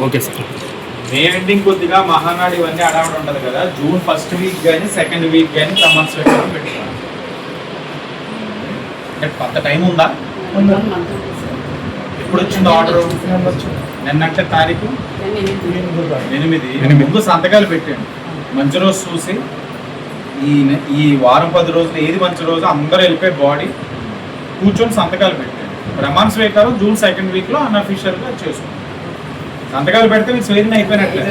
Okay sir. May ending కొద్దిగా మహానాడు ఇవన్నీ అడవాడు ఉంటుంది కదా, జూన్ ఫస్ట్ వీక్ కానీ సెకండ్ వీక్ కానీ కమర్స్ పెట్టుకోవాలి. అంటే కొంత టైం ఉందా? ఎప్పుడు వచ్చింది ఆర్డర్? నిన్నంటే తారీఖు 8. ముందు సంతకాలు పెట్టండి, మంచి రోజు చూసి ఈ వారం 10 రోజులు ఏది మంచి రోజు అందరూ వెళ్ళిపోయి బాడీ కూర్చొని సంతకాలు పెట్టండి. బ్రహ్మాన్ స్వీకారం జూన్ సెకండ్ వీక్లో అన్అఫీషియల్గా చేసుకోండి. సంతకాలు పెడితే మీకు స్వేదన అయిపోయినట్లే.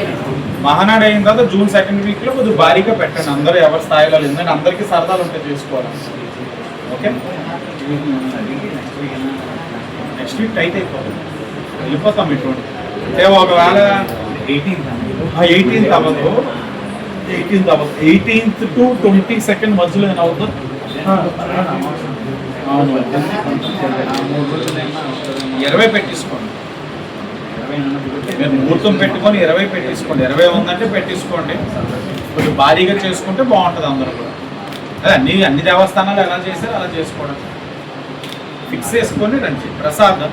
మహానాడు అయిన తర్వాత జూన్ సెకండ్ వీక్లో కొద్దిగా భారీగా పెట్టండి, అందరూ ఎవరి స్థాయిలో ఎందుకంటే అందరికీ సరదాలు ఉంటాయి చేసుకోవాలి. ఓకే, నెక్స్ట్ వీక్ టైట్ అయిపోతుంది, వెళ్ళిపోతాం ఇటువంటి. అంటే ఒకవేళ 18th అవ్వదు, 18th to 22nd మధ్యలో ఏమైనా అవుతుంది. అవును, 20 పెట్టించుకోండి. మీరు ముహూర్తం పెట్టుకొని 20 పెట్టించుకోండి. 20 ఉందంటే పెట్టించుకోండి, కొంచెం భారీగా చేసుకుంటే బాగుంటుంది అందరూ కూడా. అదే అన్ని దేవస్థానాలు ఎలా చేశారో అలా చేసుకోవడం, ఫిక్స్ చేసుకొని రండి. ప్రసాదం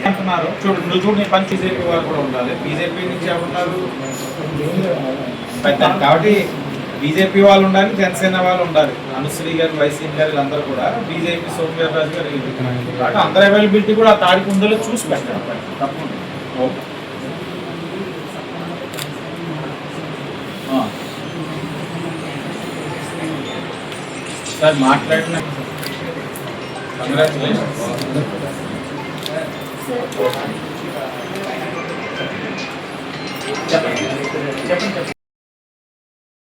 అంటున్నారు చూడు, నువ్వు చూడు, నీ పని బీజేపీ వాళ్ళు కూడా ఉండాలి. బీజేపీ నుంచి ఎవరున్నారు పెద్ద, కాబట్టి బీజేపీ వాళ్ళు ఉండాలి, జనసేన వాళ్ళు ఉండాలి. అనుశ్రీ గారు, వైసీపీ గారు వీళ్ళందరూ కూడా, బీజేపీ సోమవీర్రాజు గారు, కాబట్టి అందరి అవైలబిలిటీ కూడా ఆ తారీఖు ఉందో చూసి పెట్టండి తప్పకుండా. సార్ మాట్లాడిన కంగ్రాచులేషన్స్. చెప్పండి చెప్పండి.